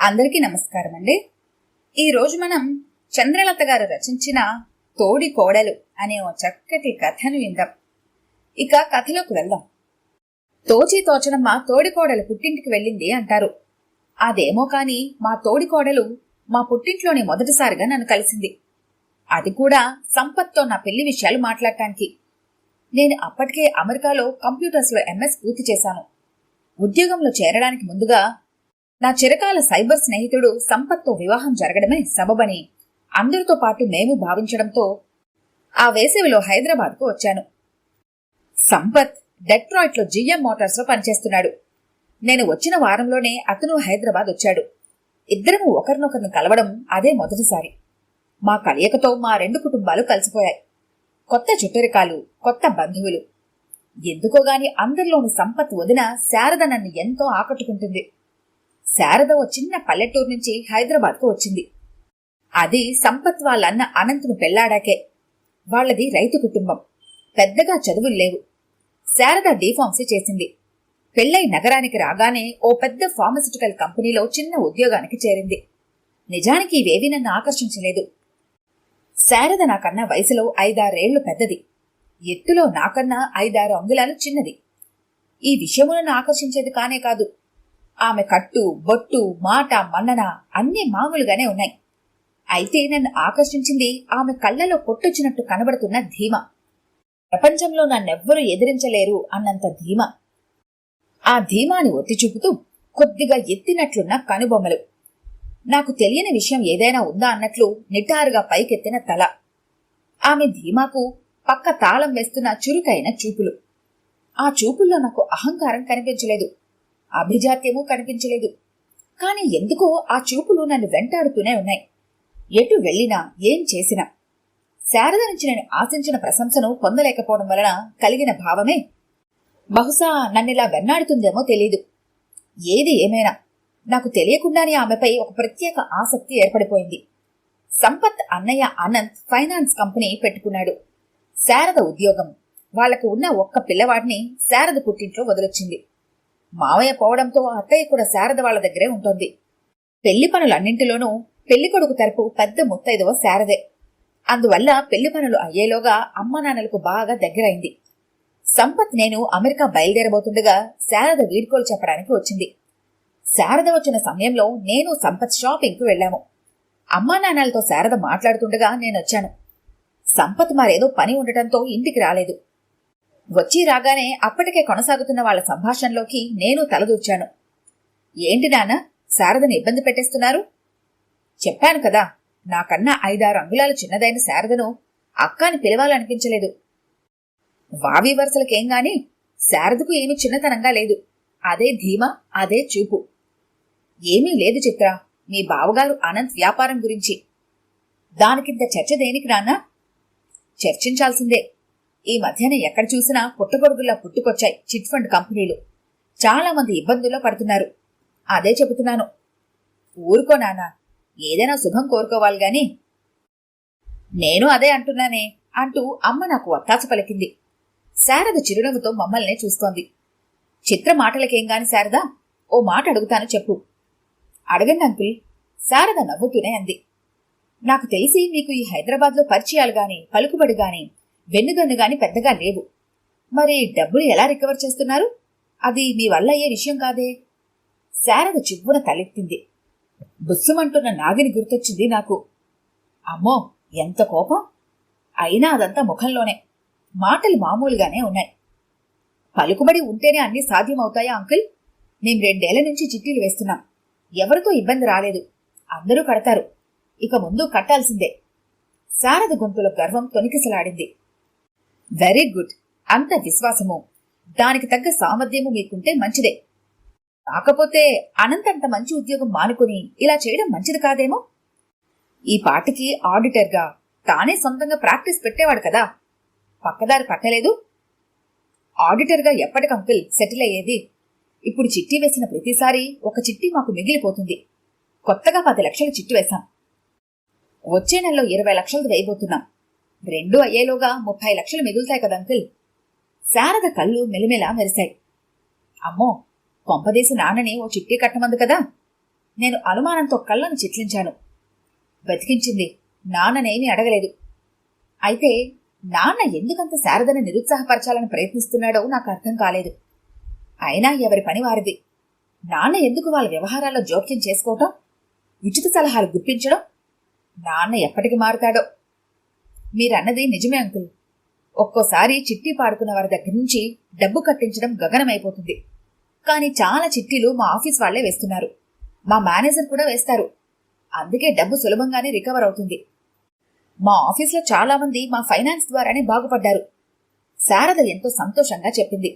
అందరికీ నమస్కారం అండి. ఈరోజు మనం చంద్రలత గారు రచించిన తోడి కోడలు అనే ఓ చక్కటి కథను విందాం. ఇక కథలోకి వెళ్దాం. తోచి తోచనమ్మ తోడి కోడలు పుట్టింటికి వెళ్ళింది అంటారు. అదేమో కాని మా తోడి కోడలు మా పుట్టింట్లోనే మొదటిసారిగా నన్ను కలిసింది. అది కూడా సంపత్తో నా పెళ్లి విషయాలు మాట్లాడటానికి. నేను అప్పటికే అమెరికాలో కంప్యూటర్స్లో ఎంఎస్ పూర్తి చేశాను. ఉద్యోగంలో చేరడానికి ముందుగా నా చిరకాల సైబర్ స్నేహితుడు సంపత్తో వివాహం జరగడమే సబబని అందరితో పాటు మేము భావించడంతో ఆ వేసవిలో హైదరాబాద్కు వచ్చాను. సంపత్ డెట్రాయిట్లో జిఎం మోటార్స్ లో పనిచేస్తున్నాడు. నేను వచ్చిన వారంలోనే అతను హైదరాబాద్ వచ్చాడు. ఇద్దరము ఒకరినొకరిని కలవడం అదే మొదటిసారి. మా కలయికతో మా రెండు కుటుంబాలు కలిసిపోయాయి. కొత్త చుట్టరికాలు, కొత్త బంధువులు. ఎందుకోగాని అందరిలోని సంపత్ వదిన శారద నన్ను ఎంతో ఆకట్టుకుంటుంది. శారద ఓ చిన్న పల్లెటూరు నుంచి హైదరాబాద్కు వచ్చింది. అది సంపత్ వాళ్ళన్న అనంతును పెళ్లాడాకే. వాళ్లది రైతు కుటుంబం. పెద్దగా చదువులు లేవు. శారద డీఫార్మసీ చేసింది. పెళ్లై నగరానికి రాగానే ఓ పెద్ద ఫార్మస్యూటికల్ కంపెనీలో చిన్న ఉద్యోగానికి చేరింది. నిజానికి ఇవేవీ నన్ను ఆకర్షించలేదు. శారద నాకన్నా వయసులో 5-6 ఏళ్లు పెద్దది. ఎత్తులో నాకన్నా 5-6 అంగుళాలు చిన్నది. ఈ విషయము నన్ను ఆకర్షించేది కానే కాదు. ఆమె కట్టు, బొట్టు, మాట, మన్నన అన్నీ మామూలుగానే ఉన్నాయి. అయితే నన్ను ఆకర్షించింది ఆమె కళ్లలో కొట్టొచ్చినట్టు కనబడుతున్న ధీమా. ప్రపంచంలో నన్నెవ్వరూ ఎదిరించలేరు అన్నంత ధీమా. ఆ ధీమాని ఒత్తి చూపుతూ కొద్దిగా ఎత్తినట్లున్న కనుబొమ్మలు. నాకు తెలియని విషయం ఏదైనా ఉందా అన్నట్లు నిటారుగా పైకెత్తిన తల. ఆమె ధీమాకు పక్క తాళం వేస్తున్న చురుకైన చూపులు. ఆ చూపుల్లో నాకు అహంకారం కనిపించలేదు, అభిజాత్యమూ కనిపించలేదు. కాని ఎందుకో ఆ చూపులు నన్ను వెంటాడుతూనే ఉన్నాయి. ఎటు వెళ్లినా, ఏం చేసినా. శారద నుంచి నేను ఆశించిన ప్రశంసను పొందలేకపోవడం వలన కలిగిన భావమే బహుశా నన్నిలా వెన్నాడుతుందేమో తెలీదు. ఏది ఏమైనా నాకు తెలియకుండానే ఆమెపై ఒక ప్రత్యేక ఆసక్తి ఏర్పడిపోయింది. సంపత్ అన్నయ్య అనంత్ ఫైనాన్స్ కంపెనీ పెట్టుకున్నాడు. శారద ఉద్యోగం. వాళ్లకు ఉన్న ఒక్క పిల్లవాడిని శారద పుట్టింట్లో వదిలొచ్చింది. మావయ్య పోవడంతో అత్తయ్య కూడా శారద వాళ్ల దగ్గరే ఉంటుంది. పెళ్లి పనులన్నింటిలోనూ పెళ్లి కొడుకు తరపు పెద్ద ముత్తైదువ శారదే. అందువల్ల పెళ్లి పనులు అయ్యేలోగా అమ్మా నాన్నలకు బాగా దగ్గరైంది. సంపత్ నేను అమెరికా బయలుదేరబోతుండగా శారద వీడ్కోలు చెప్పడానికి వచ్చింది. శారద వచ్చిన సమయంలో నేను సంపత్ షాపింగ్ కు వెళ్లాము. అమ్మా నాన్నలతో శారద మాట్లాడుతుండగా నేనొచ్చాను. సంపత్ మరేదో పని ఉండటంతో ఇంటికి రాలేదు. వచ్చి రాగానే అప్పటికే కొనసాగుతున్న వాళ్ల సంభాషణలోకి నేను తలదూర్చాను. ఏంటి నాన్న, శారదని ఇబ్బంది పెట్టేస్తున్నారు? చెప్పాను కదా, నాకన్నా 5-6 అంగుళాలు చిన్నదైన శారదను అక్కాని పిలవాలనిపించలేదు. వావి వరుసలకేం గాని శారదకు ఏమీ చిన్నతనంగా లేదు. అదే ధీమా, అదే చూపు. ఏమీ లేదు చిత్ర, మీ బావగారు అనంత్ వ్యాపారం గురించి. దానికింత చర్చ దేనికి నాన్నా? చర్చించాల్సిందే. ఈ మధ్యన ఎక్కడ చూసినా పుట్టగొడుగుల్లా పుట్టుకొచ్చాయి చిట్ ఫండ్ కంపెనీలు. చాలా మంది ఇబ్బందుల్లో పడుతున్నారు. అదే చెబుతున్నాను. ఊరుకో నాన్న, ఏదైనా శుభం కోరుకోవాలి గాని. నేను అదే అంటున్నానే అంటూ అమ్మ నాకు వత్తాసు పలికింది. శారద చిరునవ్వుతో మమ్మల్నే చూస్తోంది. చిత్ర మాటలకేం గాని శారదా, ఓ మాట అడుగుతాను చెప్పు. అడగండి అంకుల్, శారద నవ్వుతూనే అంది. నాకు తెలిసి మీకు ఈ హైదరాబాద్లో పరిచయాలు గాని, పలుకుబడి గాని, వెన్నుదన్ను గాని పెద్దగా లేవు. మరి డబ్బులు ఎలా రికవర్ చేస్తున్నారు? అది మీ వల్ల అయ్యే విషయం కాదే. శారద చివ్వున తలెత్తింది. బుస్సుమంటున్న నాగిని గుర్తొచ్చింది నాకు. అమ్మో, ఎంత కోపం! అయినా అదంతా ముఖంలోనే. మాటలు మామూలుగానే ఉన్నాయి. పలుకుబడి ఉంటేనే అన్నీ సాధ్యమవుతాయా అంకుల్? మేం 2 ఏళ్ల నుంచి చిట్టీలు వేస్తున్నాం. ఎవరితో ఇబ్బంది రాలేదు. అందరూ కడతారు. ఇక ముందు కట్టాల్సిందే. శారద గొంతులో గర్వం తొనికిసలాడింది. Very good. అంత విశ్వాసము, దానికి తగ్గ సామర్థ్యము మీకుంటే మంచిదే. కాకపోతే అనంతంత మంచి ఉద్యోగం మానుకుని ఇలా చేయడం మంచిది కాదేమో. ఈ పాటికి ఆడిటర్గా తానే సొంతంగా ప్రాక్టీస్ పెట్టేవాడు కదా, పక్కదారి పట్టలేదు. ఆడిటర్గా ఎప్పటికంకుల్ సెటిల్ అయ్యేది? ఇప్పుడు చిట్టి వేసిన ప్రతిసారి ఒక చిట్టి మాకు మిగిలిపోతుంది. కొత్తగా 10 లక్షలు చిట్టి వేశాం. వచ్చే నెలలో 20 లక్షలు వేయబోతున్నాం. 2 అయ్యేలోగా 30 లక్షలు మిగులుతాయి కదంకుల్. శారద కళ్ళు మెలిమెలా మెరిశాయి. అమ్మో, కొంపదీసి నాన్నని ఓ చిట్టి కట్టమందు కదా. నేను అనుమానంతో కళ్ళను చిట్లించాను. బతికించింది. నాన్ననేమీ అడగలేదు. అయితే నాన్న ఎందుకంత శారదని నిరుత్సాహపరచాలని ప్రయత్నిస్తున్నాడో నాకు అర్థం కాలేదు. అయినా ఎవరి పని వారిది. నాన్న ఎందుకు వాళ్ళ వ్యవహారాల్లో జోక్యం చేసుకోవటం, ఉచిత సలహాలు గుప్పించడం? నాన్న ఎప్పటికి మారుతాడో. మీరన్నది నిజమే అంకుల్. ఒక్కోసారి చిట్టి పాడుకున్న వారి దగ్గర నుంచి డబ్బు కట్టించడం గగనమైపోతుంది. కానీ చాలా చిట్టీలు మా ఆఫీస్ వాళ్లే వేస్తున్నారు. మా మేనేజర్ కూడా వేస్తారు. అందుకే డబ్బు సులభంగానే రికవర్ అవుతుంది. మా ఆఫీస్లో చాలా మంది మా ఫైనాన్స్ ద్వారానే బాగుపడ్డారు. శారద ఎంతో సంతోషంగా చెప్పింది.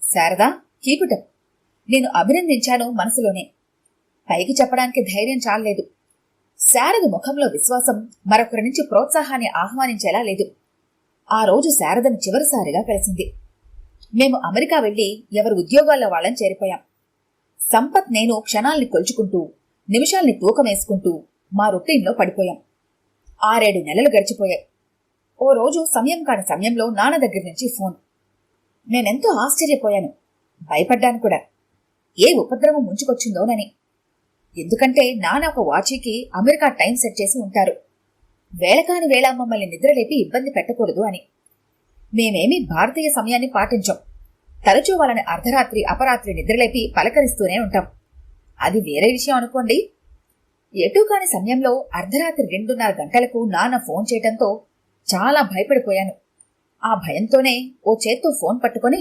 శారదా, కీపుటం. నేను అభినందించాను మనసులోనే. పైకి చెప్పడానికి ధైర్యం చాలలేదు. శారద ముఖంలో విశ్వాసం మరొకరి నుంచి ప్రోత్సాహాన్ని ఆహ్వానించేలా లేదు. ఆ రోజు శారదను చివరిసారిగా కలిసింది. మేము అమెరికా వెళ్లి ఎవరి ఉద్యోగాల్లో వాళ్ళని చేరిపోయాం. సంపత్ నేను క్షణాల్ని కొల్చుకుంటూ, నిమిషాల్ని తూకమేసుకుంటూ మా రొటీన్లో పడిపోయాం. 6-7 నెలలు గడిచిపోయాయి. ఓ రోజు సమయం కాని సమయంలో నాన్న దగ్గర నుంచి ఫోన్. నేనెంతో ఆశ్చర్యపోయాను, భయపడ్డాను కూడా. ఏ ఉపద్రవం ముంచుకొచ్చిందోనని. ఎందుకంటే నాన్న ఒక వాచీకి అమెరికా టైం సెట్ చేసి ఉంటారు. వేళకాని వేళ మమ్మల్ని నిద్రలేపి ఇబ్బంది పెట్టకూడదు అని. మేమేమీ భారతీయ సమయాన్ని పాటించాం. తరచూ వాళ్ళని అర్ధరాత్రి అపరాత్రి నిద్రలేపి పలకరిస్తూనే ఉంటాం. అది వేరే విషయం అనుకోండి. ఎటూ కాని సమయంలో అర్ధరాత్రి 2:30 గంటలకు నాన్న ఫోన్ చేయటంతో చాలా భయపడిపోయాను. ఆ భయంతోనే ఓ చేత్తో ఫోన్ పట్టుకొని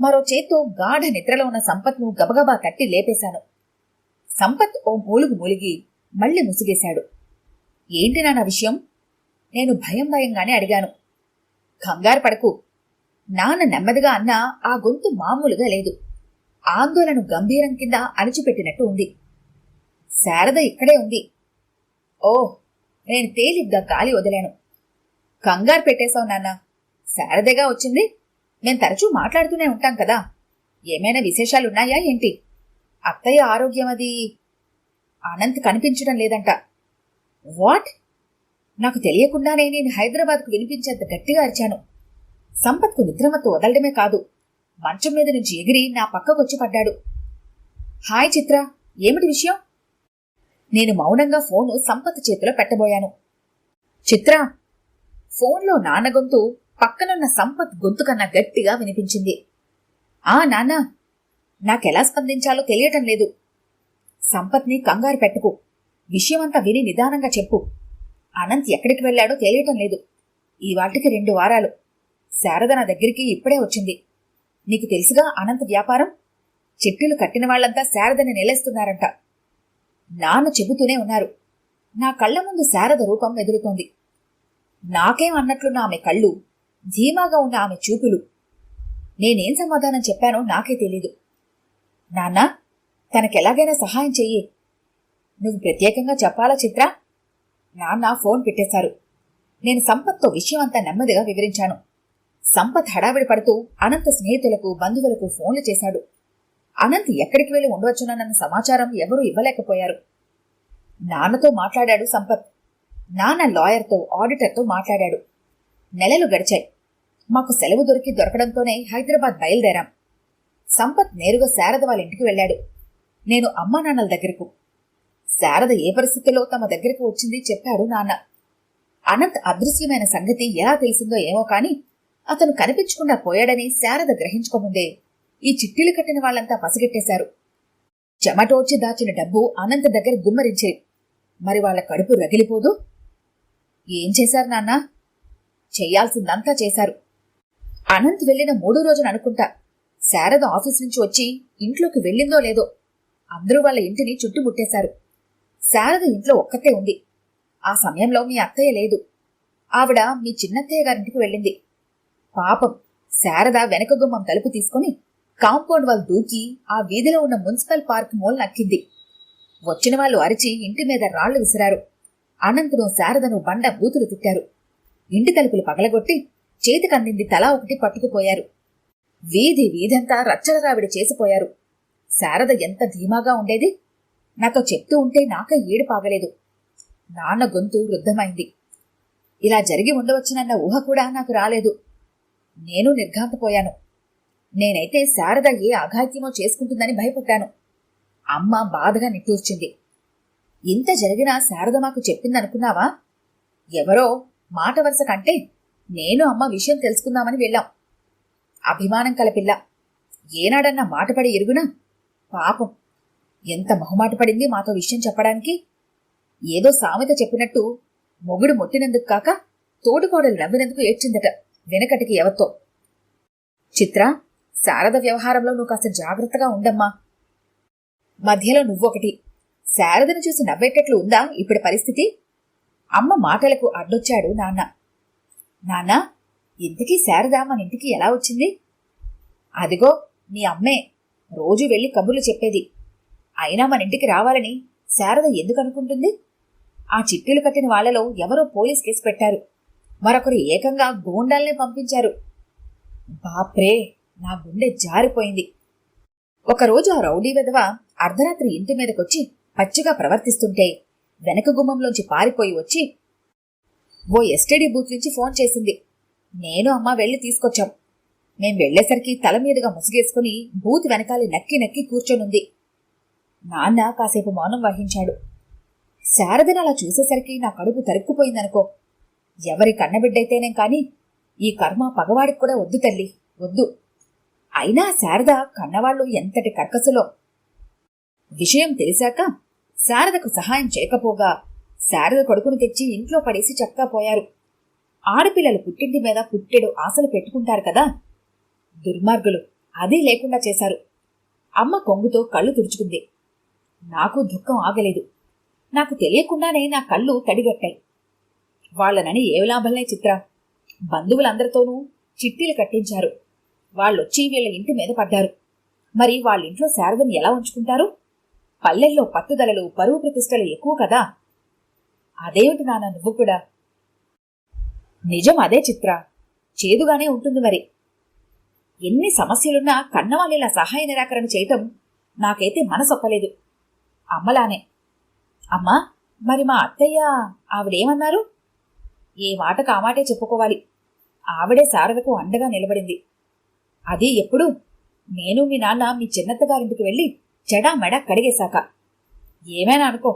మరో చేత్తో గాఢ నిద్రలో ఉన్న సంపత్ను గబగబా తట్టి లేపేశాను. సంపత్ ఓ మూలుగు మూలిగి మళ్లీ ముసుగేశాడు. ఏంటి నాన్న విషయం? నేను భయంగానే అడిగాను. కంగారు పడకు. నాన్న నెమ్మదిగా అన్నా ఆ గొంతు మామూలుగా లేదు. ఆందోళన గంభీరం కింద అణిచిపెట్టినట్టు ఉంది. శారద ఇక్కడే ఉంది. ఓ, నేను తేలిగ్గా గాలి వదిలాను. కంగారు పెట్టేశావు నాన్న. శారదేగా వచ్చింది. మేం తరచూ మాట్లాడుతూనే ఉంటాం కదా. ఏమైనా విశేషాలున్నాయా ఏంటి? అత్తయ్య ఆరోగ్యం అది. అనంత్ కనిపించడం లేదంట. వాట్? నాకు తెలియకుండానే నేను హైదరాబాద్కు వినిపించేంత గట్టిగా అరిచాను. సంపత్కు నిద్రమత్తు వదలడమే కాదు, మంచం మీద నుంచి ఎగిరి నా పక్కకొచ్చి పడ్డాడు. హాయ్ చిత్ర, ఏమిటి విషయం? నేను మౌనంగా ఫోను సంపత్ చేతిలో పెట్టబోయాను. చిత్ర! ఫోన్లో నాన్న గొంతు పక్కనున్న సంపత్ గొంతు కన్నా గట్టిగా వినిపించింది. నాన్న. నాకెలా స్పందించాలో తెలియటం లేదు. సంపత్ని కంగారు పెట్టకు. విషయమంతా విని నిదానంగా చెప్పు. అనంత్ ఎక్కడికి వెళ్లాడో తెలియటం లేదు. ఈవాటికి 2 వారాలు. శారద నా దగ్గరికి ఇప్పుడే వచ్చింది. నీకు తెలుసుగా అనంత్ వ్యాపారం. చిట్టులు కట్టిన వాళ్లంతా శారదని నిలేస్తున్నారంట. నాన్న చెబుతూనే ఉన్నారు. నా కళ్ల ముందు శారద రూపం ఎదురుతోంది. నాకేం అన్నట్లున్న ఆమె కళ్ళు, ధీమాగా ఉన్న ఆమె చూపులు. నేనేం సమాధానం చెప్పానో నాకే తెలీదు. నాన్నా, తనకెలాగైనా సహాయం చెయ్యి. నువ్వు ప్రత్యేకంగా చెప్పాలా చిత్ర? నాన్న ఫోన్ పెట్టేశారు. నేను సంపత్తో విషయం అంతా నెమ్మదిగా వివరించాను. సంపత్ హడావిడి పడుతూ అనంత్ స్నేహితులకు బంధువులకు ఫోన్లు చేశాడు. అనంత్ ఎక్కడికి వెళ్లి ఉండవచ్చునన్న సమాచారం ఎవరూ ఇవ్వలేకపోయారు. నాన్నతో మాట్లాడాడు సంపత్. నాన్న లాయర్తో, ఆడిటర్తో మాట్లాడాడు. నెలలు గడిచాయి. మాకు సెలవు దొరకడంతోనే హైదరాబాద్ బయలుదేరాం. సంపత్ నేరుగా శారద వాళ్ళ ఇంటికి వెళ్లాడు. నేను అమ్మా నాన్నల దగ్గరకు. శారద ఏ పరిస్థితుల్లో తమ దగ్గరకు వచ్చింది చెప్పాడు నాన్న. అనంత్ అదృశ్యమైన సంగతి ఎలా తెలిసిందో ఏమో కాని అతను కనిపించకుండా పోయాడని శారద గ్రహించుకోముందే ఈ చిట్టీలు కట్టిన వాళ్లంతా పసిగట్టేశారు. చెమటోడ్చి దాచిన డబ్బు అనంత్ దగ్గర గుమ్మరించే. మరి వాళ్ల కడుపు రగిలిపోదు? ఏం చేశారు నాన్న? చెయ్యాల్సిందంతా చేశారు. అనంత్ వెళ్లిన 3వ రోజున అనుకుంటా శారద ఆఫీస్ నుంచి వచ్చి ఇంట్లోకి వెళ్ళిందో లేదో అందరూ వాళ్ళ ఇంటిని చుట్టుముట్టేశారు. శారద ఇంట్లో ఒక్కతే ఉంది. ఆ సమయంలో మీ అత్తయ్య లేదు. ఆవిడ మీ చిన్నత్తయ్య గారింటికి వెళ్ళింది. పాపం శారద వెనక గుమ్మం తలుపు తీసుకుని కాంపౌండ్ వాల్ దూకి ఆ వీధిలో ఉన్న మున్సిపల్ పార్క్ మూల నక్కింది. వచ్చిన వాళ్ళు అరిచి ఇంటి మీద రాళ్లు విసిరారు. అనంతను శారదను బండ బూతులు తిట్టారు. ఇంటి తలుపులు పగలగొట్టి చేతికందింది తలా ఒకటి పట్టుకుపోయారు. వీధంతా రచ్చలరావిడి చేసిపోయారు. శారద ఎంత ధీమాగా ఉండేది! నాతో చెప్తూ ఉంటే నాక ఏడుపాగలేదు. నాన్న గొంతు రుద్ధమైంది. ఇలా జరిగి ఉండవచ్చునన్న ఊహ కూడా నాకు రాలేదు. నేను నిర్ఘాంతపోయాను. నేనైతే శారద ఏ అఘాయిత్యమో చేసుకుంటుందని భయపడ్డాను. అమ్మ బాధగా నిట్టూర్చింది. ఇంత జరిగినా శారద మాకు చెప్పిందనుకున్నావా? ఎవరో మాట వరుస కంటే నేను అమ్మ విషయం తెలుసుకుందామని వెళ్ళాం. అభిమానం కల పిల్ల ఏనాడన్నా మాటపడి ఎరుగునా? పాపం ఎంత మొహమాట పడింది మాతో విషయం చెప్పడానికి. ఏదో సామెత చెప్పినట్టు మొగుడు మొట్టినందుకు కాక తోడుకోడలు నవ్వినందుకు ఏడ్చిందట వెనకటికి ఎవరితో. చిత్ర, శారద వ్యవహారంలో నువ్వు కాస్త జాగ్రత్తగా ఉండమ్మా. మధ్యలో నువ్వొకటి. శారదను చూసి నవ్వేటట్లు ఉందా ఇప్పుడు పరిస్థితి? అమ్మ మాటలకు అడ్డొచ్చాడు నాన్న. నాన్న, ఇంతకీ శారద మన ఇంటికి ఎలా వచ్చింది? అదిగో నీ అమ్మే రోజు వెళ్లి కబుర్లు చెప్పేది. అయినా మన ఇంటికి రావాలని శారద ఎందుకు అనుకుంటుంది? ఆ చిట్టీలు కట్టిన వాళ్లలో ఎవరో పోలీస్ కేసు పెట్టారు, మరొకరు ఏకంగా గూండాల్నే పంపించారు. బాప్రే, నా గుండె జారిపోయింది. ఒకరోజు ఆ రౌడీ వెధవ అర్ధరాత్రి ఇంటి మీదకొచ్చి పచ్చిగా ప్రవర్తిస్తుంటే వెనక గుమ్మంలోంచి పారిపోయి వచ్చి ఓ ఎస్టీడీ బూత్ నుంచి ఫోన్ చేసింది. నేను అమ్మ వెళ్లి తీసుకొచ్చాం. మేం వెళ్లేసరికి తల మీదుగా ముసుగేసుకుని బూత్ వెనకాలి నక్కి నక్కి కూర్చొనుంది. నాన్న కాసేపు మౌనం వహించాడు. శారదను అలా చూసేసరికి నా కడుపు తరుక్కుపోయిందనుకో. ఎవరి కన్నబిడ్డైతేనేం కాని ఈ కర్మ పగవాడికి కూడా వద్దు తల్లి, వద్దు. అయినా శారద కన్నవాళ్లు ఎంతటి కర్కసులో. విషయం తెలిసాక శారదకు సహాయం చేయకపోగా శారద కొడుకును తెచ్చి ఇంట్లో పడేసి చక్కా పోయారు. ఆడపిల్లలు పుట్టింటి మీద పుట్టెడు ఆశలు పెట్టుకుంటారు కదా, దుర్మార్గులు అదీ లేకుండా చేశారు. అమ్మ కొంగుతో కళ్ళు తుడుచుకుంది. నాకు దుఃఖం ఆగలేదు. నాకు తెలియకుండానే నా కళ్ళు తడిగట్టాయి. వాళ్లనని ఏ లాభంలే చిత్ర. బంధువులందరితోనూ చిట్టీలు కట్టించారు. వాళ్ళొచ్చి వీళ్ళ ఇంటి మీద పడ్డారు. మరి వాళ్ళింట్లో శారదని ఎలా ఉంచుకుంటారు? పల్లెల్లో పట్టుదలలు, పరువు ప్రతిష్టలు ఎక్కువ కదా. అదేమిటి నాన్న నువ్వు కూడా? నిజం అదే చిత్ర, చేదుగానే ఉంటుంది మరి. ఎన్ని సమస్యలున్నా కన్నవాళ్ళిలా సహాయ నిరాకరణ చేయటం నాకైతే మనసొప్పలేదు. అమ్మలానే. అమ్మా, మరి మా అత్తయ్య ఆవిడేమన్నారు? ఏ మాటకు ఆ మాటే చెప్పుకోవాలి. ఆవిడే శారదకు అండగా నిలబడింది. అది ఎప్పుడు? నేను మీ నాన్న మీ చిన్నత్తగారింటికి వెళ్ళి చెడా మెడ కడిగేశాక. ఏమైనా అనుకో,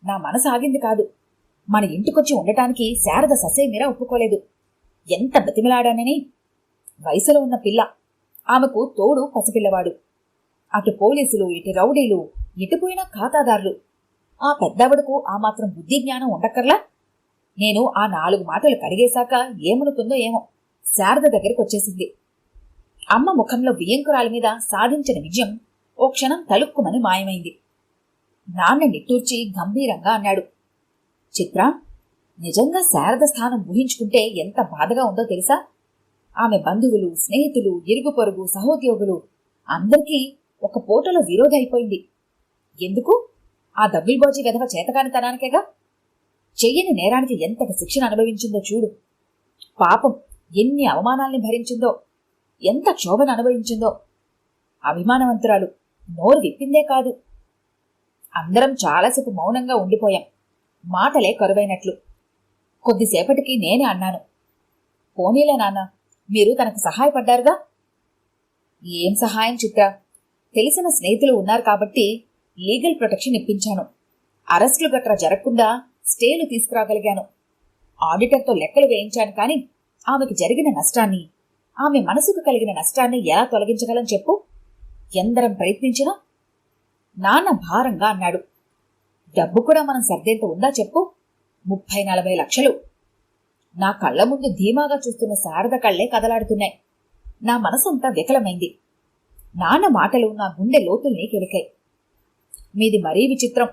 నా మనసు ఆగింది కాదు. మన ఇంటికొచ్చి ఉండటానికి శారద ససేమిరా ఒప్పుకోలేదు. ఎంత బతిమిలాడానని. వయసులో ఉన్న పిల్ల, ఆమెకు తోడు పసిపిల్లవాడు. అటు పోలీసులు, ఇటు రౌడీలు, ఇటుపోయిన ఖాతాదారులు. ఆ పెద్దవడుకు ఆ మాత్రం బుద్ధి జ్ఞానం ఉండక్కర్లా? నేను ఆ 4 మాటలు కడిగేశాక ఏమనుకుందో ఏమో శారద దగ్గరికొచ్చేసింది. అమ్మ ముఖంలో బియ్యంకురాల మీద సాధించిన విజయం ఓ క్షణం తలుక్కుమని మాయమైంది. నాన్న నిట్టూర్చి గంభీరంగా అన్నాడు, చిత్ర, నిజంగా శారద స్థానం ఊహించుకుంటే ఎంత బాధగా ఉందో తెలుసా? ఆమె బంధువులు, స్నేహితులు, ఇరుగు పొరుగు, సహోద్యోగులు అందరికీ ఒక పూటలో విరోధైపోయింది. ఎందుకు? ఆ దబ్బిల్బోజీ వెధవ చేతకానితనానికేగా. చెయ్యని నేరానికి ఎంతటి శిక్షణ అనుభవించిందో చూడు. పాపం ఎన్ని అవమానాల్ని భరించిందో, ఎంత క్షోభను అనుభవించిందో. అభిమానవంతురాలు, నోరు విప్పిందే కాదు. అందరం చాలాసేపు మౌనంగా ఉండిపోయాం, మాటలే కరువైనట్లు. కొద్దిసేపటికి నేనే అన్నాను, పోనీలే నాన్న, మీరు తనకు సహాయపడ్డారుగా. ఏం సహాయం చిత్ర? తెలిసిన స్నేహితులు ఉన్నారు కాబట్టి లీగల్ ప్రొటెక్షన్ ఇప్పించాను. అరెస్టులు గట్రా జరగకుండా స్టేలు తీసుకురాగలిగాను. ఆడిటర్తో లెక్కలు వేయించాను. కానీ ఆమెకు జరిగిన నష్టాన్ని, ఆమె మనసుకు కలిగిన నష్టాన్ని ఎలా తొలగించగలం చెప్పు? ఎందరం ప్రయత్నించినా. నాన్న భారంగా అన్నాడు, డబ్బు కూడా మనం సర్దేంత ఉందా చెప్పు? 30-40 లక్షలు. నా కళ్ల ముందు ధీమాగా చూస్తున్న శారద కళ్లే కదలాడుతున్నాయి. నా మనసంతా వికలమైంది. నాన్న మాటలు నా గుండె లోతుల్ని కెలికాయి. మీది మరీ విచిత్రం.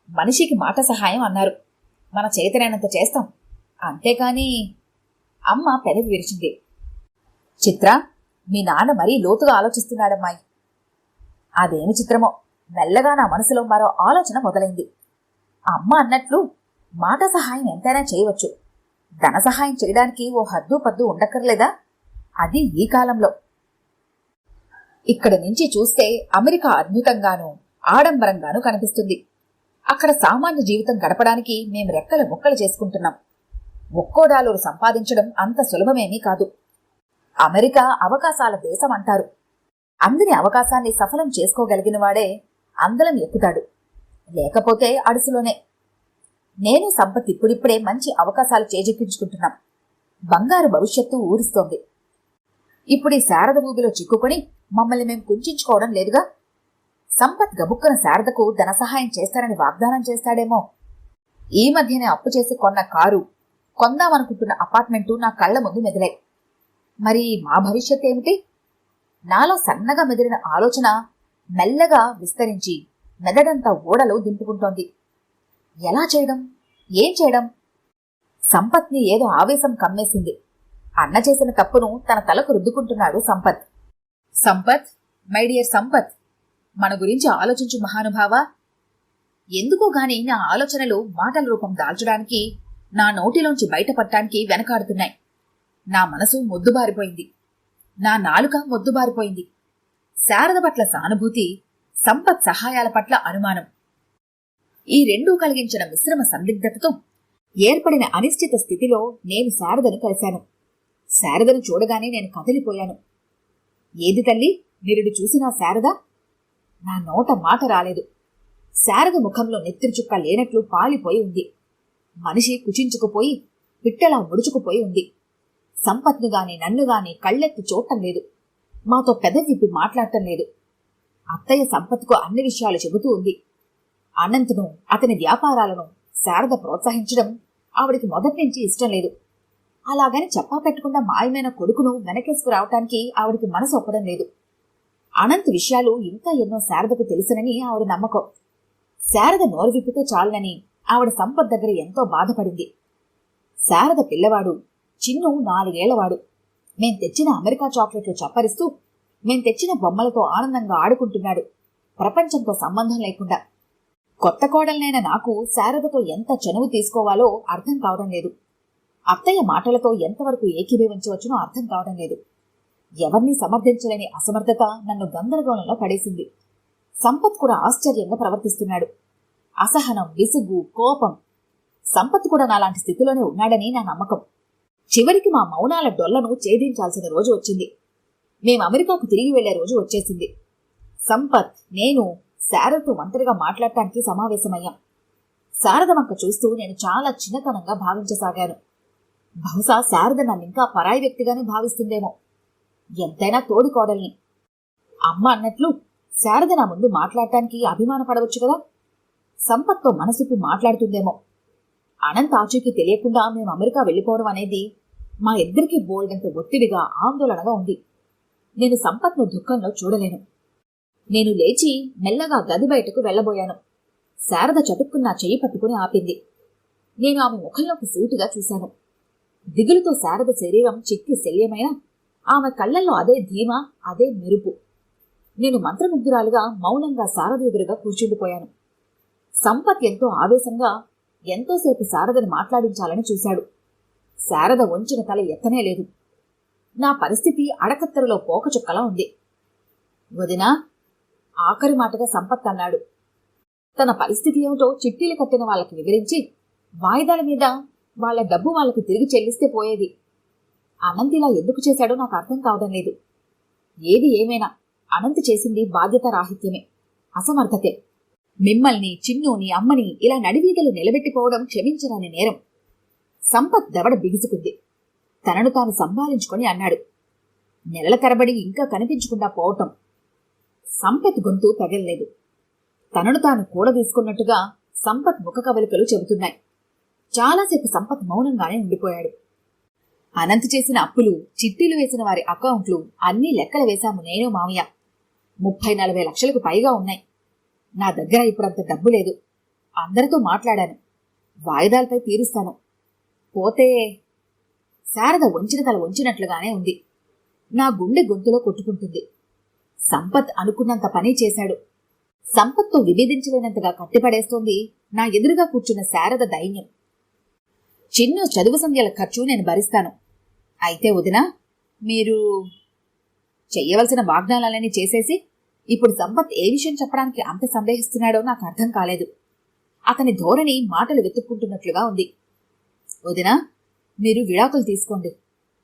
మనిషికి మాట సహాయం అన్నారు. మన చేతనైనంత చేస్తాం, అంతేకాని. అమ్మ పెదవి విరిచింది. చిత్ర, మీ నాన్న మరీ లోతుగా ఆలోచిస్తున్నాడమ్మాయి. అదేమి చిత్రమో, మెల్లగా నా మనసులో మరో ఆలోచన మొదలైంది. అమ్మ అన్నట్లు మాట సహాయం ఎంతైనా చేయవచ్చు. ధన సహాయం చేయడానికి ఓ హద్దు పద్దు ఉండక్కర్లేదా? అది ఈ కాలంలో. ఇక్కడి నుంచి చూస్తే అమెరికా అద్భుతంగానూ ఆడంబరంగానూ కనిపిస్తుంది. అక్కడ సామాన్య జీవితం గడపడానికి మేం రెక్కల ముక్కలు చేసుకుంటున్నాం. $1 సంపాదించడం అంత సులభమేమీ కాదు. అమెరికా అవకాశాల దేశం అంటారు. అందని అవకాశాన్ని సఫలం చేసుకోగలిగిన వాడే అందలం ఎక్కుతాడు, లేకపోతే అడుసులోనే. నేను సంపత్ ఇప్పుడిప్పుడే మంచి అవకాశాలు చేజెక్కించుకుంటున్నాం. బంగారు భవిష్యత్తు ఊరిస్తోంది. ఇప్పుడు ఈ శారద ఊబిలో చిక్కుకొని మమ్మల్ని మేం కుంచుకోవడం లేదుగా. సంపత్ గబుక్కున శారదకు ధన సహాయం చేస్తానని వాగ్దానం చేస్తాడేమో. ఈ మధ్యనే అప్పు చేసి కొన్న కారు, కొందామనుకుంటున్న అపార్ట్మెంటు నా కళ్ల ముందు మెదిలాయి. మరి మా భవిష్యత్ ఏమిటి? నాలో సన్నగా మెదిలిన ఆలోచన మెల్లగా విస్తరించి మెదడంతా ఓడలో దింపుకుంటోంది. ఎలా చేయడం? ఏం చేయడం? సంపత్ని ఏదో ఆవేశం కమ్మేసింది. అన్న చేసిన తప్పును తన తలకు రుద్దుకుంటున్నాడు సంపత్. సంపత్, మై డియర్ సంపత్, మన గురించి ఆలోచించు మహానుభావా. ఎందుకో గాని నా ఆలోచనలు మాటల రూపం దాల్చడానికి, నా నోటిలోంచి బయటపడటానికి వెనకాడుతున్నాయి. నా మనసు మొద్దుబారిపోయింది, నా నాలుక మొద్దుబారిపోయింది. శారద పట్ల సానుభూతి, సంపత్ సహాయాల పట్ల అనుమానం, ఈ రెండూ కలిగించిన మిశ్రమ సందిగ్ధతతో ఏర్పడిన అనిశ్చిత స్థితిలో నేను శారదను కలిశాను. శారదను చూడగానే నేను కదిలిపోయాను. ఏది తల్లి, నిరుడు చూసినా శారద? నా నోట మాట రాలేదు. శారద ముఖంలో నెత్తిరి చుక్క లేనట్లు పాలిపోయి ఉంది. మనిషి కుచించుకుపోయి పిట్టలా ముడుచుకుపోయి ఉంది. సంపత్ను గాని నన్ను గాని కళ్ళెత్తి చూడటం లేదు. మాతో పెదవిప్పి మాట్లాడటం లేదు. అత్తయ్య సంపత్కు అన్ని విషయాలు చెబుతూ ఉంది. అనంతను, అతని వ్యాపారాలను శారద ప్రోత్సహించడం ఆవిడికి మొదటి నుంచి ఇష్టం లేదు. అలాగని చెప్పా పెట్టకుండా మాయమైన కొడుకును వెనకేసుకు రావటానికి ఆవిడికి మనసు ఒప్పడం లేదు. అనంత్ విషయాలు ఇంకా ఎన్నో శారదకు తెలుసునని ఆవిడ నమ్మకం. శారద నోరు విప్పితే చాలునని ఆవిడ సంపత్ దగ్గర ఎంతో బాధపడింది. శారద పిల్లవాడు, చిన్ను 4 ఏళ్లవాడు. మేం తెచ్చిన అమెరికా చాక్లెట్లు చప్పరిస్తూ, మేం తెచ్చిన బొమ్మలతో ఆనందంగా ఆడుకుంటున్నాడు, ప్రపంచంతో సంబంధం లేకుండా. కొత్త కోడలనైన నాకు శారదతో ఎంత చనువు తీసుకోవాలో అర్థం కావడం లేదు. అత్తయ్య మాటలతో ఎంతవరకు ఏకీభవించవచ్చునో అర్థం కావడం లేదు. ఎవరినీ సమర్థించలేని అసమర్థత నన్ను గందరగోళంలో పడేసింది. సంపత్ కూడా ఆశ్చర్యంగా ప్రవర్తిస్తున్నాడు. అసహనం, విసుగు, కోపం. సంపత్ కూడా నాలాంటి స్థితిలోనే ఉన్నాడని నా నమ్మకం. చివరికి మా మౌనాల డొల్లను ఛేదించాల్సిన రోజు వచ్చింది. మేం అమెరికాకు తిరిగి వెళ్లే రోజు వచ్చేసింది. సంపత్, నేను శారదతో ఒంటరిగా మాట్లాడటానికి సమావేశమయ్యాం. శారద వంక చూస్తూ నేను చాలా చిన్నతనంగా భావించసాగాను. బహుశా శారద నన్నింకా పరాయి వ్యక్తిగానే భావిస్తుందేమో. ఎంతైనా తోడి కోడల్ని. అమ్మ అన్నట్లు శారద నా ముందు మాట్లాడటానికి అభిమానపడవచ్చు కదా. సంపత్తో మనసుకి మాట్లాడుతుందేమో. అనంత్ ఆచూకీ తెలియకుండా మేము అమెరికా వెళ్ళిపోవడం అనేది మా ఇద్దరికీ బోల్డంత ఒత్తిడిగా, ఆందోళనగా ఉంది. నేను సంపత్ను దుఃఖంలో చూడలేను. నేను లేచి మెల్లగా గది బయటకు వెళ్లబోయాను. శారద చటుక్కున్న చెయ్యి పట్టుకుని ఆపింది. నేను ఆమె ముఖంలోకి సూటిగా చూశాను. దిగులుతో శారద శరీరం చిక్కి శల్యమైన ఆమె కళ్లల్లో అదే ధీమ, అదే మెరుపు. నేను మంత్రముగ్ధురాలుగా మౌనంగా శారద ఎదురుగా కూర్చుండిపోయాను. సంపత్ ఎంతో ఆవేశంగా ఎంతోసేపు శారదను మాట్లాడించాలని చూశాడు. శారద వంచిన తల ఎత్తనే లేదు. నా పరిస్థితి అడకత్తెరలో పోకచుక్కలా ఉంది. వదినా, ఆఖరి మాటగా సంపత్ అన్నాడు. తన పరిస్థితి ఏమిటో చిట్టీలు కట్టిన వాళ్ళకి వివరించి వాయిదాల మీద వాళ్ల డబ్బు వాళ్లకు తిరిగి చెల్లిస్తే పోయేది. అనంత్ ఇలా ఎందుకు చేశాడో నాకు అర్థం కావడం లేదు. ఏది ఏమైనా అనంత్ చేసింది బాధ్యత రాహిత్యమే, అసమర్థతే. మిమ్మల్ని, చిన్నుని, అమ్మని ఇలా నడివీధలు నిలబెట్టిపోవడం క్షమించరాని నేరం. సంపత్ దవడ బిగుసుకుంది. తనను తాను సంభాళించుకొని అన్నాడు. నెలల తరబడి ఇంకా కనిపించకుండా పోవటం. సంపత్ గొంతు తగల్లేదు. తనను తాను కూడదీసుకున్నట్టుగా సంపత్ ముఖ కవలికలు చెబుతున్నాయి. చాలాసేపు సంపత్ మౌనంగానే ఉండిపోయాడు. అనంత్ చేసిన అప్పులు, చిట్టీలు వేసిన వారి అకౌంట్లు అన్నీ లెక్కలు వేశాము నేను, మామయ్య. 30-40 లక్షలకు పైగా ఉన్నాయి. నా దగ్గర ఇప్పుడంత డబ్బు లేదు. అందరితో మాట్లాడాను. వాయిదాలపై తీరుస్తాను. పోతే శారద వంచిన తల వంచినట్లుగానే ఉంది. నా గుండె గొంతులో కొట్టుకుంటుంది. సంపత్ అనుకున్నంత పని చేశాడు. సంపత్తో విభేదించలేనంతగా కట్టిపడేస్తోంది నా ఎదురుగా కూర్చున్న శారద దైన్యం. చిన్ను చదువు సంధ్యల ఖర్చు నేను భరిస్తాను. అయితే వదినా, మీరు చెయ్యవలసిన వాగ్దానాలన్నీ చేసేసి ఇప్పుడు సంపత్ ఏ విషయం చెప్పడానికి అంత సందేహిస్తున్నాడో నాకు అర్థం కాలేదు. అతని ధోరణి మాటలు వెతుక్కుంటున్నట్లుగా ఉంది. వదినా, మీరు విడాకులు తీసుకోండి.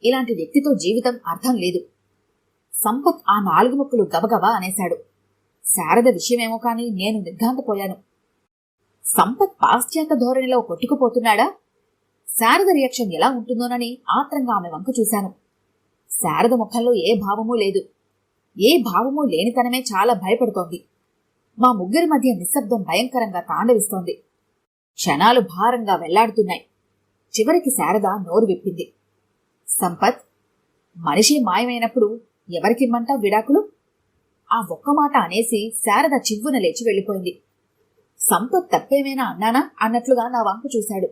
ఇలాంటి వ్యక్తితో జీవితం అర్థం లేదు. సంపత్ ఆ 4 ముక్కలు గబగబా అనేశాడు. శారద విషయమేమో కాని నేను నిర్ఘాంతపోయాను. సంపత్ పాశ్చాత్య ధోరణిలో కొట్టుకుపోతున్నాడా? శారద రియాక్షన్ ఎలా ఉంటుందోనని ఆత్రంగా ఆమె వంక చూశాను. శారద ముఖంలో ఏ భావమూ లేదు. ఏ భావమూ లేనితనమే చాలా భయపడుతోంది. మా ముగ్గురి మధ్య నిశ్శబ్దం భయంకరంగా తాండవిస్తోంది. క్షణాలు భారంగా వెళ్లాడుతున్నాయి. చివరికి శారద నోరు విప్పింది. సంపత్, మనిషి మాయమైనప్పుడు ఎవరికిమ్మంటా విడాకులు? ఆ ఒక్క మాట అనేసి శారద చివ్వున లేచి వెళ్ళిపోయింది. సంపత్ తప్పేమైనా అన్నానా అన్నట్లుగా నా వంక చూశాడు.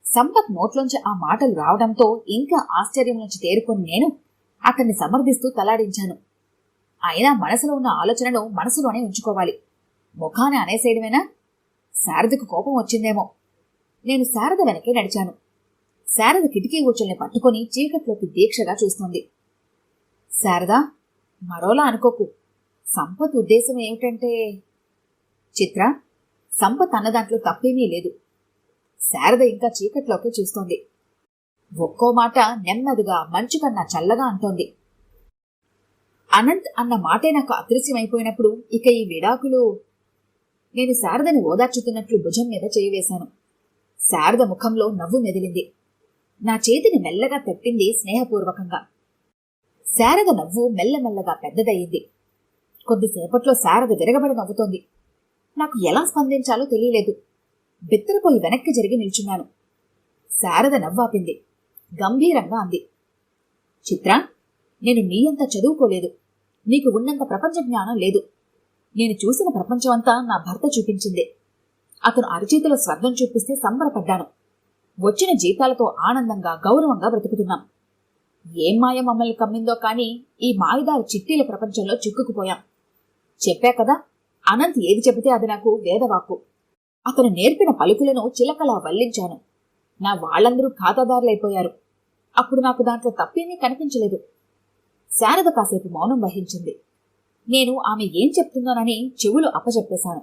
సంపత్ నోట్లోంచి ఆ మాటలు రావడంతో ఇంకా ఆశ్చర్యం నుంచి తేరుకొని నేను అతన్ని సమర్థిస్తూ తలాడించాను. అయినా మనసులో ఉన్న ఆలోచనను మనసులోనే ఉంచుకోవాలి. ముఖాన్ని అనేసేయడమేనా? శారదకు కోపం వచ్చిందేమో. నేను శారద వెనకే నడిచాను. శారద కిటికీ ఊచల్ని పట్టుకుని చీకట్లోకి దీక్షగా చూస్తోంది. శారదా, మరోలా అనుకోకు. సంపత్ ఉద్దేశం ఏమిటంటే... చిత్ర, సంపత్ అన్నదాంట్లో తప్పేమీ లేదు. శారద ఇంకా చీకట్లోకి చూస్తోంది. ఒక్కో మాట నెమ్మదిగా మంచు కన్నా చల్లగా అంటోంది. అనంత్ అన్న మాటే నాకు అదృశ్యమైపోయినప్పుడు ఇక ఈ విడాకులు... నేను శారదని ఓదార్చుతున్నట్లు భుజం మీద చేయి వేశాను. శారద ముఖంలో నవ్వు మెదిలింది. నా చేతిని మెల్లగా తట్టింది స్నేహపూర్వకంగా. శారద నవ్వు మెల్లమెల్లగా పెద్దదయ్యింది. కొద్దిసేపట్లో శారద విరగబడి నవ్వుతోంది. నాకు ఎలా స్పందించాలో తెలియలేదు. బిత్తరపోయి వెనక్కి జరిగి నిల్చున్నాను. శారద నవ్వాపింది. గంభీరంగా అంది. చిత్ర, నేను నీయంత చదువుకోలేదు. నీకు ఉన్నంత ప్రపంచ జ్ఞానం లేదు. నేను చూసిన ప్రపంచమంతా నా భర్త చూపించిందే. అతను అరచేతిలో స్వర్గం చూపిస్తే సంబరపడ్డాను. వచ్చిన జీతాలతో ఆనందంగా గౌరవంగా బ్రతుకుతున్నాం. ఏం మాయ మమ్మల్ని కమ్మిందో కానీ ఈ మాయదారి చిట్టీల ప్రపంచంలో చిక్కుకుపోయాం. చెప్పా కదా, అనంత్ ఏది చెబితే అది నాకు వేదవాక్కు. అతను నేర్పిన పలుకులను చిలకలా వల్లించాను. నా వాళ్లందరూ ఖాతాదారులైపోయారు. అప్పుడు నాకు దాంట్లో తప్పేమీ కనిపించలేదు. శారద కాసేపు మౌనం వహించింది. నేను ఆమె ఏం చెప్తుందోనని చెవులు అప్పచెప్పేశాను.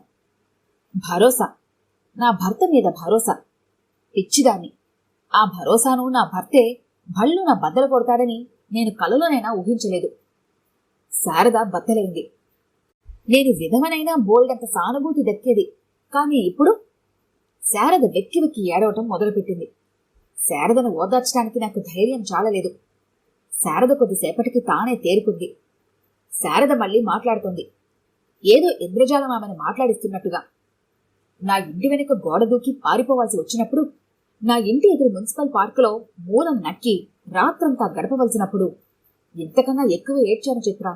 భరోసా, నా భర్త మీద భరోసా. పిచ్చిదాన్ని. ఆ భరోసాను నా భర్తే భళ్ళు నా బద్దలు కొడతాడని నేను కలలోనైనా ఊహించలేదు. శారద బద్దలైంది. నేను విధమనైనా బోల్డంత సానుభూతి దక్కేది. కానీ ఇప్పుడు... శారద వెక్కి వెక్కి ఏడవటం మొదలుపెట్టింది. శారదను ఓదార్చడానికి నాకు ధైర్యం చాలలేదు. శారద కొద్దిసేపటికి తానే తేరుకుంది. శారద మళ్ళీ మాట్లాడుతోంది. ఏదో ఇంద్రజాలం ఆమెను మాట్లాడిస్తున్నట్టుగా. నా ఇంటి వెనుక గోడ దూకి పారిపోవాల్సి వచ్చినప్పుడు, నా ఇంటి ఎదురు మున్సిపల్ పార్కులో మూలం నక్కి రాత్రంతా గడపవలసినప్పుడు ఇంతకన్నా ఎక్కువ ఏడ్చాను చిత్ర.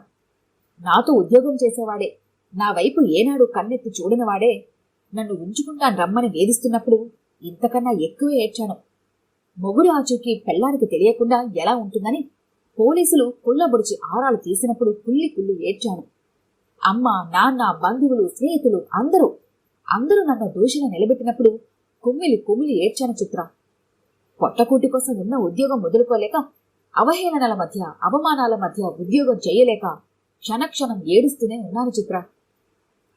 నాతో ఉద్యోగం చేసేవాడే, నా వైపు ఏనాడు కన్నెత్తి చూడనివాడే నన్ను ఉంచుకుంటాను రమ్మని వేధిస్తున్నప్పుడు ఇంతకన్నా ఎక్కువ ఏడ్చాను. మొగుడు ఆచూకీ పెళ్లానికి తెలియకుండా ఎలా ఉంటుందని పోలీసులు కుళ్ళబొడిచి ఆరాలు తీసినప్పుడు కుళ్ళి కుళ్ళి ఏడ్చాను. అమ్మ, నాన్న, బంధువులు, స్నేహితులు అందరూ నన్ను దోషిగా నిలబెట్టినప్పుడు కుమ్మిలి కుమిలి ఏడ్చాను చిత్ర. పొట్టకూటి కోసం ఉన్న ఉద్యోగం వదులుకోలేక, అవహేళనల మధ్య అవమానాల మధ్య ఉద్యోగం చేయలేక క్షణక్షణం ఏడుస్తూనే ఉన్నాను చిత్ర.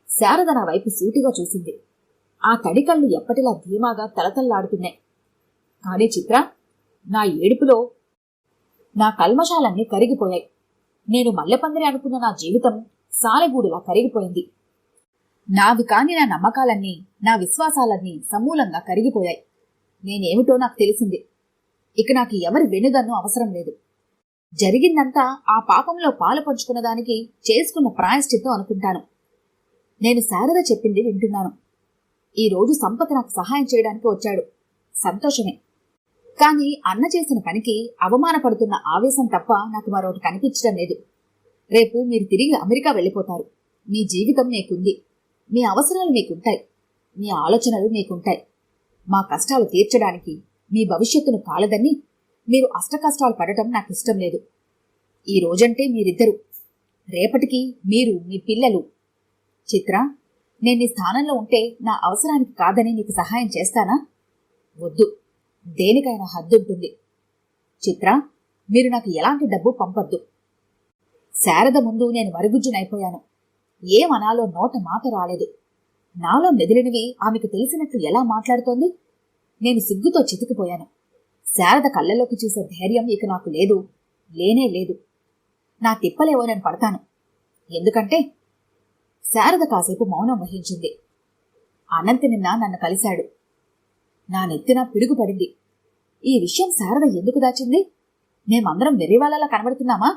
శారద నా వైపు సూటిగా చూసింది. ఆ తడికళ్ళు ఎప్పటిలా ధీమాగా తలతల్లాడుతున్నాయి. కానీ చిత్ర, నా ఏడుపులో నా కల్మషాలన్నీ కరిగిపోయాయి. నేను మల్లెపందిరి అనుకున్న నా జీవితం సాలెగూడులా కరిగిపోయింది. నావి కాని నా నమ్మకాలన్నీ, నా విశ్వాసాలన్నీ సమూలంగా కరిగిపోయాయి. నేనేమిటో నాకు తెలిసింది. ఇక నాకు ఎవరి వెనుదన్ను అవసరం లేదు. జరిగిందంతా ఆ పాపంలో పాలు పంచుకున్న దానికి చేసుకున్న ప్రాయశ్చిత్తం అనుకుంటాను. నేను శారద చెప్పింది వింటున్నాను. ఈరోజు సంపత్ నాకు సహాయం చేయడానికి వచ్చాడు. సంతోషమే. కానీ అన్న చేసిన పనికి అవమానపడుతున్న ఆవేశం తప్ప నాకు మరొకటి కనిపించడం లేదు. రేపు మీరు తిరిగి అమెరికా వెళ్ళిపోతారు. మీ జీవితం మీకుంది. మీ అవసరాలు మీకుంటాయి. మీ ఆలోచనలు మీకుంటాయి. మా కష్టాలు తీర్చడానికి, మీ భవిష్యత్తును కాలదని మీరు అష్టకష్టాలు పడటం నాకు ఇష్టం లేదు. ఈ రోజంటే మీరిద్దరు, రేపటికి మీరు, మీ పిల్లలు. చిత్ర, నేను నీ స్థానంలో ఉంటే నా అవసరానికి కాదని నీకు సహాయం చేస్తానా? వద్దు. దేనికైనా హద్దుంటుంది. చిత్ర, మీరు నాకు ఎలాంటి డబ్బు పంపొద్దు. శారద ముందు నేను మరుగుజ్జునైపోయాను. ఏమనాలో నోట మాట రాలేదు. నాలో మెదిలినవి ఆమెకు తెలిసినట్లు ఎలా మాట్లాడుతోంది? నేను సిగ్గుతో చితికిపోయాను. శారద కళ్ళలోకి చూసే ధైర్యం ఇక నాకు లేదు, లేనే లేదు. నా తిప్పలేవో నేను పడతాను. ఎందుకంటే శారద కాసేపు మౌనం వహించింది. అనంత్ నిన్న నన్ను కలిశాడు. నా నెత్తిన పిడుగు పడింది. ఈ విషయం శారద ఎందుకు దాచింది? మేమందరం వెర్రివాళ్ళలా కనబడుతున్నామా?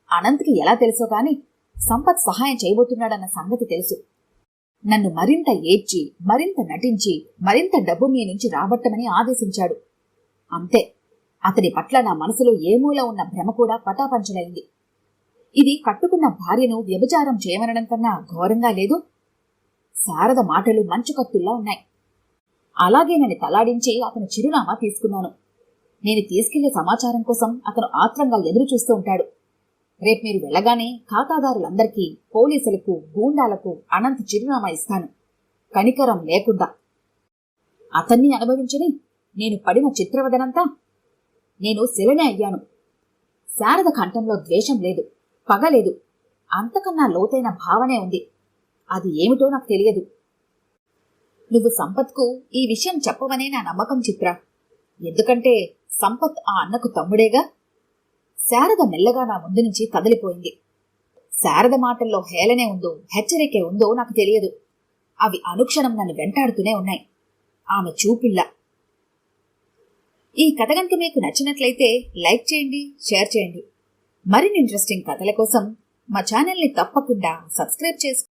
అనంత్కి ఎలా తెలుసో కాని సంపత్ సహాయం చేయబోతున్నాడన్న సంగతి తెలుసు. నన్ను మరింత ఏడ్చి, మరింత నటించి, మరింత డబ్బు మీ నుంచి రాబట్టమని ఆదేశించాడు. అంతే, అతని పట్ల నా మనసులో ఏమూల ఉన్న భ్రమ కూడా పటాపంచలైంది. ఇది కట్టుకున్న భార్యను వ్యభిచారం చేయమనడం కన్నా ఘోరంగా లేదు. శారద మాటలు మంచు కత్తుల్లా ఉన్నాయి. అలాగేనని తలాడించి అతను చిరునామా తీసుకున్నాను. నేను తీసుకెళ్లే సమాచారం కోసం అతను ఆత్రంగా ఎదురు చూస్తూ ఉంటాడు. రేపు మీరు వెళ్ళగానే ఖాతాదారులందరికీ, పోలీసులకు, గూండాలకు అనంత్ చిరునామా ఇస్తాను, కనికరం లేకుండా. అతన్ని అనుభవించని నేను పడిన చిత్రవదనంతా. నేను శిలనే అయ్యాను. శారద కంఠంలో ద్వేషం లేదు, పగలేదు, అంతకన్నా లోతైన భావనే ఉంది. అది ఏమిటో నాకు తెలియదు. నువ్వు సంపత్కు ఈ విషయం చెప్పవనే నా నమ్మకం చిత్ర. ఎందుకంటే సంపత్ ఆ అన్నకు తమ్ముడేగా. శారద మెల్లగా నా ముందు నుంచి కదిలిపోయింది. శారద మాటల్లో హేళనే ఉందో, హెచ్చరికే ఉందో నాకు తెలియదు. అవి అనుక్షణం నన్ను వెంటాడుతూనే ఉన్నాయి. ఆమె చూపిల్ల. ఈ కథ గనుక మీకు నచ్చినట్లయితే లైక్ చేయండి, షేర్ చేయండి. మరిన్ని ఇంట్రెస్టింగ్ కథల కోసం మా ఛానల్ని తప్పకుండా సబ్స్క్రైబ్ చేసుకోండి.